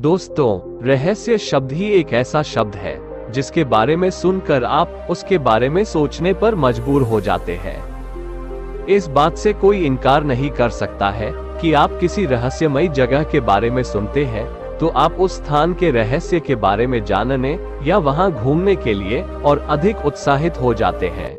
दोस्तों, रहस्य शब्द ही एक ऐसा शब्द है जिसके बारे में सुनकर आप उसके बारे में सोचने पर मजबूर हो जाते हैं। इस बात से कोई इनकार नहीं कर सकता है कि आप किसी रहस्यमयी जगह के बारे में सुनते हैं तो आप उस स्थान के रहस्य के बारे में जानने या वहां घूमने के लिए और अधिक उत्साहित हो जाते हैं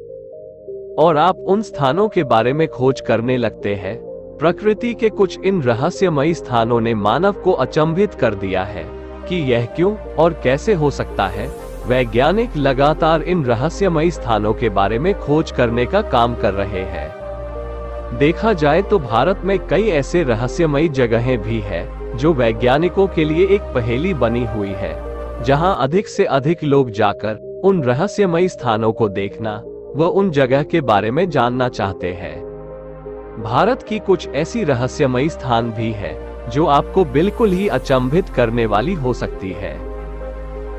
और आप उन स्थानों के बारे में खोज करने लगते हैं। प्रकृति के कुछ इन रहस्यमयी स्थानों ने मानव को अचंभित कर दिया है कि यह क्यों और कैसे हो सकता है। वैज्ञानिक लगातार इन रहस्यमयी स्थानों के बारे में खोज करने का काम कर रहे हैं। देखा जाए तो भारत में कई ऐसे रहस्यमयी जगहें भी हैं जो वैज्ञानिकों के लिए एक पहेली बनी हुई है, जहां अधिक से अधिक लोग जाकर उन रहस्यमयी स्थानों को देखना व उन जगह के बारे में जानना चाहते हैं। भारत की कुछ ऐसी रहस्यमयी स्थान भी है जो आपको बिल्कुल ही अचंभित करने वाली हो सकती है।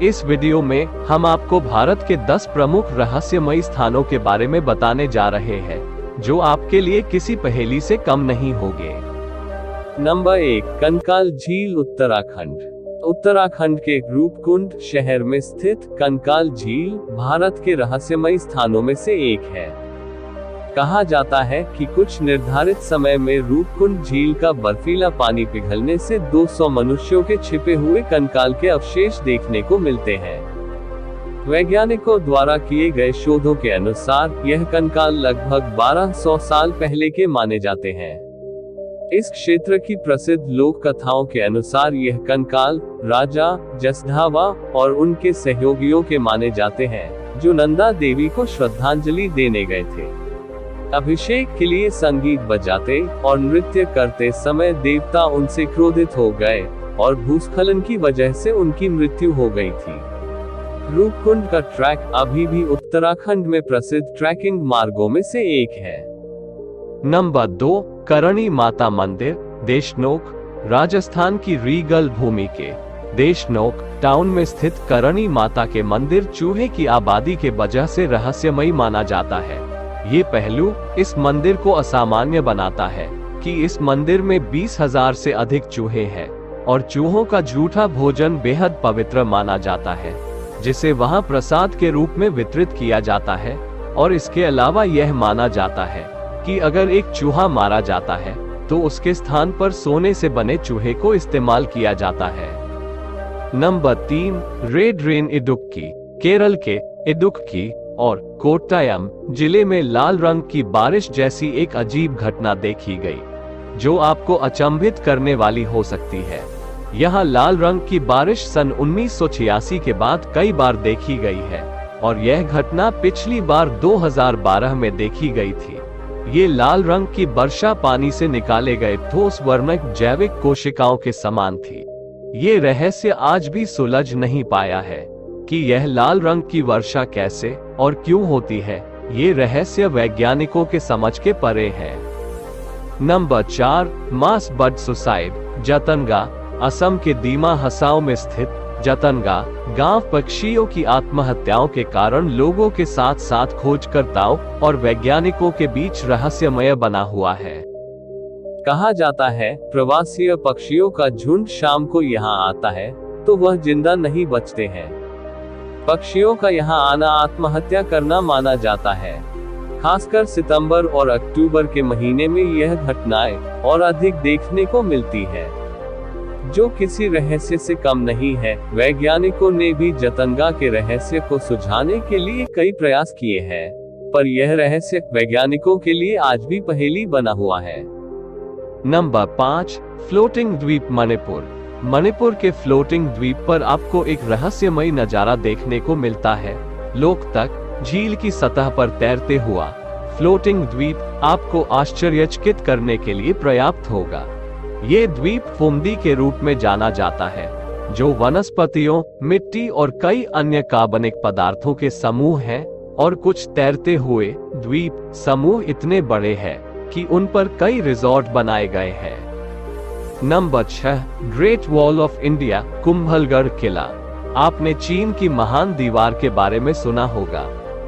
इस वीडियो में हम आपको भारत के 10 प्रमुख रहस्यमयी स्थानों के बारे में बताने जा रहे हैं जो आपके लिए किसी पहेली से कम नहीं होंगे। नंबर 1, कंकाल झील, उत्तराखंड। उत्तराखंड के रूपकुंड शहर में स्थित कंकाल झील भारत के रहस्यमयी स्थानों में से एक है। कहा जाता है कि कुछ निर्धारित समय में रूपकुंड झील का बर्फीला पानी पिघलने से 200 मनुष्यों के छिपे हुए कंकाल के अवशेष देखने को मिलते हैं। वैज्ञानिकों द्वारा किए गए शोधों के अनुसार यह कंकाल लगभग 1200 साल पहले के माने जाते हैं। इस क्षेत्र की प्रसिद्ध लोक कथाओं के अनुसार यह कंकाल राजा जसधावा और उनके सहयोगियों के माने जाते हैं, जो नंदा देवी को श्रद्धांजलि देने गए थे। अभिषेक के लिए संगीत बजाते और नृत्य करते समय देवता उनसे क्रोधित हो गए और भूस्खलन की वजह से उनकी मृत्यु हो गई थी। रूपकुंड का ट्रैक अभी भी उत्तराखंड में प्रसिद्ध ट्रैकिंग मार्गों में से एक है। नंबर 2, करणी माता मंदिर, देशनोक। राजस्थान की रीगल भूमि के देशनोक टाउन में स्थित करणी माता के मंदिर चूहे की आबादी के वजह से रहस्यमयी माना जाता है। ये पहलू इस मंदिर को असामान्य बनाता है कि इस मंदिर में 20,000 से अधिक चूहे हैं और चूहों का झूठा भोजन बेहद पवित्र माना जाता है, जिसे वहां प्रसाद के रूप में वितरित किया जाता है। और इसके अलावा यह माना जाता है कि अगर एक चूहा मारा जाता है तो उसके स्थान पर सोने से बने चूहे को इस्तेमाल किया जाता है। Number 3, red rain Idukki. Kerala के इडुक्की और कोट्टायम जिले में लाल रंग की बारिश जैसी एक अजीब घटना देखी गई, जो आपको अचंभित करने वाली हो सकती है। यहाँ लाल रंग की बारिश सन 1986 के बाद कई बार देखी गई है और यह घटना पिछली बार 2012 में देखी गई थी। ये लाल रंग की वर्षा पानी से निकाले गए ठोस वर्णक जैविक कोशिकाओं के समान थी। ये रहस्य आज भी सुलझ नहीं पाया है कि यह लाल रंग की वर्षा कैसे और क्यों होती है। ये रहस्य वैज्ञानिकों के समझ के परे है। नंबर 4, मास बर्ड सुसाइड, जतनगा। असम के दीमा हसाओ में स्थित जतनगा गांव पक्षियों की आत्महत्याओं के कारण लोगों के साथ साथ खोजकर्ताओं और वैज्ञानिकों के बीच रहस्यमय बना हुआ है। कहा जाता है प्रवासी पक्षियों का झुंड शाम को यहाँ आता है तो वह जिंदा नहीं बचते हैं। पक्षियों का यहाँ आना आत्महत्या करना माना जाता है। खासकर सितंबर और अक्टूबर के महीने में यह घटनाएं और अधिक देखने को मिलती है, जो किसी रहस्य से कम नहीं है। वैज्ञानिकों ने भी जतनगा के रहस्य को सुलझाने के लिए कई प्रयास किए हैं, पर यह रहस्य वैज्ञानिकों के लिए आज भी पहेली बना हुआ है। नंबर 5, फ्लोटिंग द्वीप, मणिपुर। मणिपुर के फ्लोटिंग द्वीप पर आपको एक रहस्यमयी नजारा देखने को मिलता है। लोकतक झील की सतह पर तैरते हुआ फ्लोटिंग द्वीप आपको आश्चर्यचकित करने के लिए पर्याप्त होगा। ये द्वीप फुमदी के रूप में जाना जाता है, जो वनस्पतियों, मिट्टी और कई अन्य कार्बनिक पदार्थों के समूह हैं। और कुछ तैरते हुए द्वीप समूह इतने बड़े हैं कि उन पर कई रिजॉर्ट बनाए गए हैं। Number 6, great wall of India, Kumbhalgarh किला। आपने चीन की महान दीवार के बारे में सुना होगा।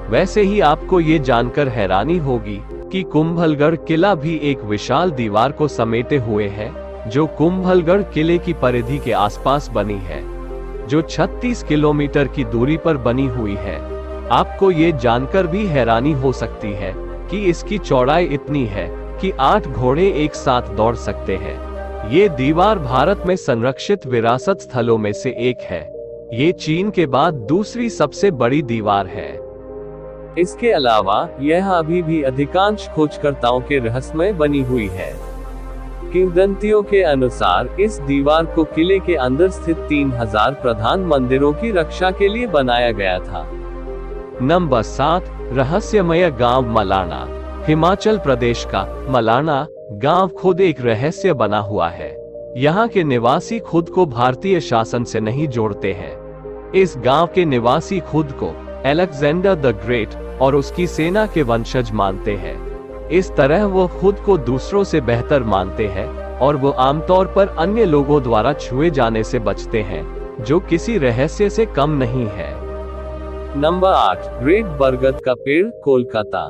वैसे ही आपको ये जानकर हैरानी होगी कि कुंभलगढ़ किला भी एक विशाल दीवार को समेटे हुए है, जो कुंभलगढ़ किले की परिधि के आसपास बनी है, जो 36 किलोमीटर की दूरी पर बनी हुई है। आपको ये जानकर भी हैरानी हो सकती है कि इसकी चौड़ाई इतनी है कि 8 घोड़े एक साथ दौड़ सकते हैं। ये दीवार भारत में संरक्षित विरासत स्थलों में से एक है। ये चीन के बाद दूसरी सबसे बड़ी दीवार है। इसके अलावा यह अभी भी अधिकांश खोजकर्ताओं के रहस्यमय बनी हुई है। किंवदंतियों के अनुसार इस दीवार को किले के अंदर स्थित 3000 प्रधान मंदिरों की रक्षा के लिए बनाया गया था। नंबर 7, रहस्यमय गांव मलाना। हिमाचल प्रदेश का मलाना गांव खुद एक रहस्य बना हुआ है। यहाँ के निवासी खुद को भारतीय शासन से नहीं जोड़ते हैं। इस गांव के निवासी खुद को अलेक्जेंडर द ग्रेट और उसकी सेना के वंशज मानते हैं। इस तरह वो खुद को दूसरों से बेहतर मानते हैं और वो आमतौर पर अन्य लोगों द्वारा छुए जाने से बचते हैं, जो किसी रहस्य से कम नहीं है। नंबर 8, ग्रेट बरगद का पेड़, कोलकाता।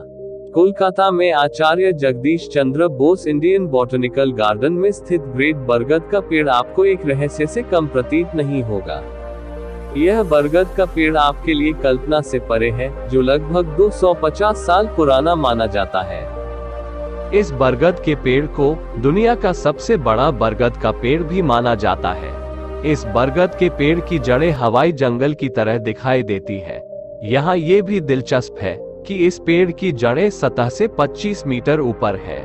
कोलकाता में आचार्य Jagdish Chandra Bose Indian botanical garden में स्थित ग्रेट बरगद का पेड़ आपको एक रहस्य से कम प्रतीत नहीं होगा। यह बरगद का पेड़ आपके लिए कल्पना से परे है, जो लगभग 250 साल पुराना माना जाता है। इस बरगद के पेड़ को दुनिया का सबसे बड़ा बरगद का पेड़ भी माना जाता है। इस बरगद के पेड़ की जड़ें हवाई जंगल की तरह दिखाई देती है। यहाँ ये भी दिलचस्प है कि इस पेड़ की जड़ें सतह से 25 मीटर ऊपर है।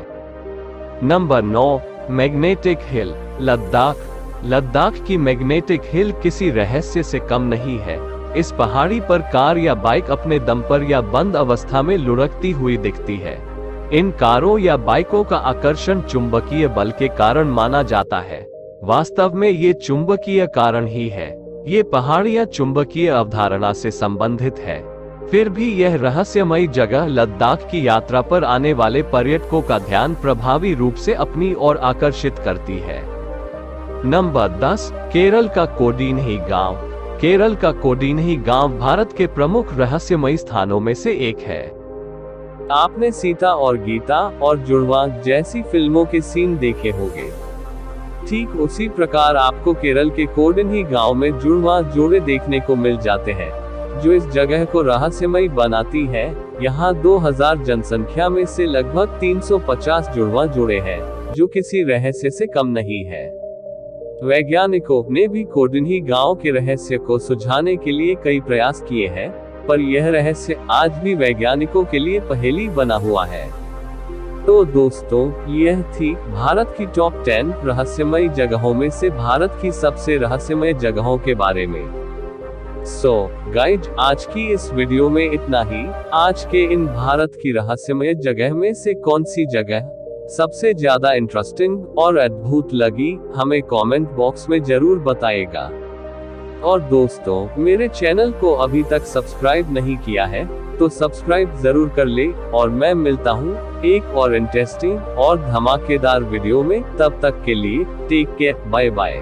Number 9, magnetic hill, Ladakh. Ladakh की मैग्नेटिक हिल किसी रहस्य से कम नहीं है। इस पहाड़ी पर कार या बाइक अपने दम पर या बंद अवस्था में लुढ़कती हुई दिखती है। इन कारों या बाइकों का आकर्षण चुंबकीय बल के कारण माना जाता है। वास्तव में ये चुंबकीय कारण ही है। ये पहाड़ियां चुंबकीय अवधारणा से संबंधित है। फिर भी यह रहस्यमयी जगह लद्दाख की यात्रा पर आने वाले पर्यटकों का ध्यान प्रभावी रूप से अपनी ओर आकर्षित करती है। नंबर 10, केरल का कोडीनही गांव। केरल का कोडीनही गांव भारत के प्रमुख रहस्यमयी स्थानों में से एक है। आपने सीता और गीता और जुड़वा जैसी फिल्मों के सीन देखे होंगे। ठीक उसी प्रकार आपको केरल के कोडीनही गांव में जुड़वा जोड़े देखने को मिल जाते हैं, जो इस जगह को रहस्यमयी बनाती है। यहाँ 2000 जनसंख्या में से लगभग 350 जुड़वा जोड़े हैं, जो किसी रहस्य से कम नहीं है। वैज्ञानिकों ने भी कोडीनही गांव के रहस्य को सुलझाने के लिए कई प्रयास किए हैं, पर यह रहस्य आज भी वैज्ञानिकों के लिए पहेली बना हुआ है। तो दोस्तों, यह थी भारत की टॉप 10 रहस्यमयी जगहों में से भारत की सबसे रहस्यमय जगहों के बारे में। गाइज, आज की इस वीडियो में इतना ही। आज के इन भारत की रहस्यमय जगह में से कौन सी जगह सबसे ज्यादा इंटरेस्टिंग और अद्भुत लगी, हमें कमेंट बॉक्स में जरूर बताइएगा। और दोस्तों, मेरे चैनल को अभी तक सब्सक्राइब नहीं किया है तो सब्सक्राइब जरूर कर ले। और मैं मिलता हूँ एक और इंटरेस्टिंग और धमाकेदार वीडियो में। तब तक के लिए टेक केयर, बाय बाय।